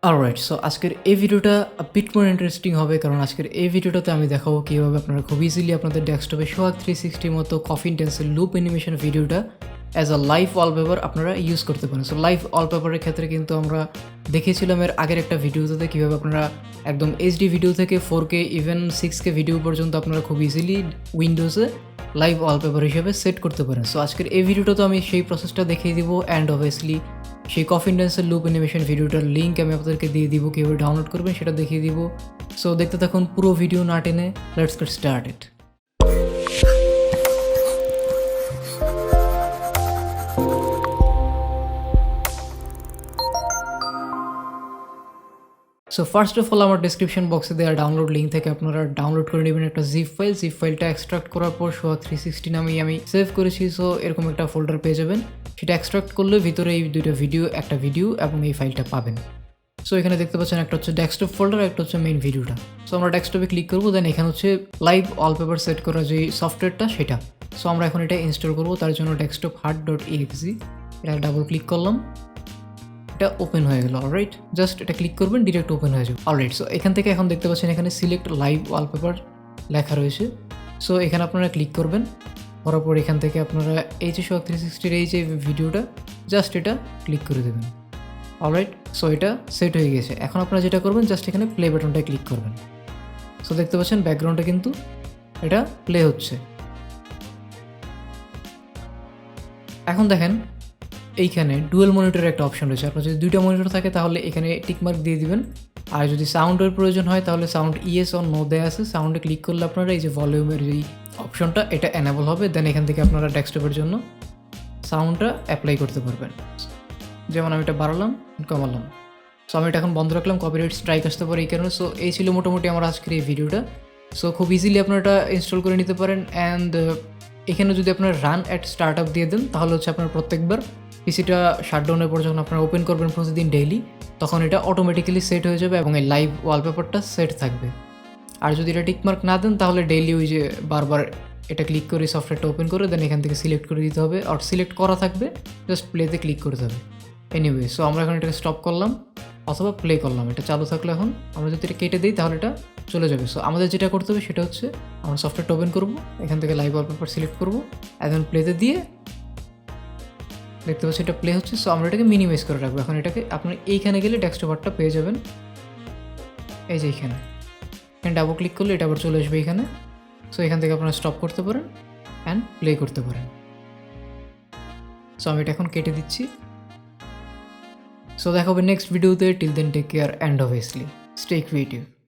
Alright, so আজকের এই ভিডিওটা বিট মোর ইন্টারেস্টিং হবে, কারণ আজকের এই ভিডিওটাতে আমি দেখাবো কীভাবে আপনারা খুব ইজিলি আপনাদের ডেস্কটপে সোহাগ 360 মতো কফিন টেন্সের লুপ অ্যানিমেশন ভিডিওটা অ্যাজ আ লাইভ ওয়ালপেপার আপনারা ইউজ করতে পারেন। সো লাইভ ওয়ালপেপারের ক্ষেত্রে কিন্তু আমরা দেখেছিলাম এর আগের একটা ভিডিওতে কীভাবে আপনারা একদম এইচডি ভিডিও থেকে 4K ইভেন 6K ভিডিও পর্যন্ত আপনারা খুব ইজিলি উইন্ডোজে লাইভ ওয়ালপেপার হিসেবে সেট করতে পারেন। সো আজকের এই ভিডিওটা তো আমি সেই প্রসেসটা দেখিয়ে দিব, অ্যান্ড অবভিয়াসলি সেই কফিন ড্যান্সের লুপ অ্যানিমেশন ভিডিওটার লিঙ্ক আমি আপনাদেরকে দিয়ে দিব, কীভাবে ডাউনলোড করবেন সেটা দেখিয়ে দিব। সো দেখতে থাকুন পুরো ভিডিও না টেনে, let's get started. So first of all আমার ডিসক্রিপশন বক্সে দেওয়া ডাউনলোড লিঙ্ক থেকে আপনারা ডাউনলোড করে নেবেন একটা জিপ ফাইলটা এক্সট্রাক্ট করার পর সোহাগ 360 নামেই আমি সেভ করেছি। সো এরকম একটা ফোল্ডার পেয়ে যাবেন, সেটা এক্সট্রাক্ট করলে ভিতরে এই দুইটা একটা ভিডিও এবং এই ফাইলটা পাবেন। সো এখানে দেখতে পাচ্ছেন একটা হচ্ছে ডেস্কটপ ফোল্ডার, একটা হচ্ছে মেইন ভিডিওটা। সো আমরা ডেস্কটপে ক্লিক করবো, দেন এখানে হচ্ছে লাইভ ওয়ালপেপার সেট করা যে সফটওয়্যারটা সেটা। সো আমরা এখন এটা ইনস্টল করবো, তার জন্য ডেস্কটপ hard.exe এটা ডাবল ক্লিক করলাম, এটা ওপেন হয়ে গেল। অলরাইট, জাস্ট এটা ক্লিক করবেন, ডিরেক্ট ওপেন হয়ে যাবে। অলরাইট, সো এখান থেকে এখন দেখতে পাচ্ছেন এখানে সিলেক্ট লাইভ ওয়ালপেপার লেখা রয়েছে। সো এখানে আপনারা ক্লিক করবেন, করার পর এখান থেকে আপনারা এই যে সোহাগ 360 এই যে ভিডিওটা জাস্ট এটা ক্লিক করে দেবেন। অলরাইট, সো এটা সেট হয়ে গেছে। এখন আপনারা যেটা করবেন জাস্ট এখানে প্লে বাটনটায় ক্লিক করবেন। সো দেখতে পাচ্ছেন ব্যাকগ্রাউন্ডে কিন্তু এটা প্লে হচ্ছে। এখন দেখেন এইখানে ডুয়েল মনিটরের একটা অপশন রয়েছে। আপনার যদি দুইটা মনিটর থাকে তাহলে এখানে টিকমার্ক দিয়ে দিবেন, আর যদি সাউন্ডের প্রয়োজন হয় তাহলে সাউন্ড ইয়েস অর নো দেয়া আছে। সাউন্ডে ক্লিক করলে আপনারা এই যে ভলিউমের যেই অপশনটা এটা এনেবল হবে, দেন এখান থেকে আপনারা ডেস্কটপের জন্য সাউন্ডটা অ্যাপ্লাই করতে পারবেন। যেমন আমি এটা বাড়ালাম, কমালাম। সো আমি এটা এখন বন্ধ রাখলাম, কপিরাইট স্ট্রাইক আসতে পারে এই কারণে। সো এই ছিল মোটামুটি আমার আজকের এই ভিডিওটা। সো খুব ইজিলি আপনারা এটা ইনস্টল করে নিতে পারেন। অ্যান্ড এখানে যদি আপনারা রান অ্যাট স্টার্ট আপ দিয়ে দেন তাহলে হচ্ছে আপনার প্রত্যেকবার পিসিটা শাটডাউনের পর যখন আপনারা ওপেন করবেন প্রতিদিন ডেইলি, তখন এটা অটোমেটিক্যালি সেট হয়ে যাবে এবং এই লাইভ ওয়ালপেপারটা সেট থাকবে। আর যদি এটা টিকমার্ক না দেন তাহলে ডেইলি ওই যে বারবার এটা ক্লিক করে সফটওয়্যারটা ওপেন করে দেন এখান থেকে সিলেক্ট করে দিতে হবে, আর সিলেক্ট করা থাকবে, জাস্ট প্লেতে ক্লিক করতে হবে। এনিওয়ে, সো আমরা এখন এটাকে স্টপ করলাম অথবা প্লে করলাম, এটা চালু থাকলো। এখন আমরা যদি এটা কেটে দিই তাহলে এটা চলে যাবে। সো আমাদের যেটা করতে হবে সেটা হচ্ছে আমরা সফটওয়্যারটা ওপেন করবো, এখান থেকে লাইভ ওয়ালপেপার সিলেক্ট করবো, এখন প্লেতে দিয়ে দেখতে পাচ্ছি এটা প্লে হচ্ছে। সো আমরা এটাকে মিনিমাইজ করে রাখবো। এখন এটাকে আপনার এইখানে গেলে ডেস্কটপারটা পেয়ে যাবেন, এই যে এখানে ডাবল ক্লিক করলে এটা আবার চলে আসবে এখানে। সো এখান থেকে আপনারা স্টপ করতে পারেন অ্যান্ড প্লে করতে পারেন। সো আমি এটা এখন কেটে দিচ্ছি। সো দেখা হবে নেক্সট ভিডিওতে। Till then take care and obviously stay creative.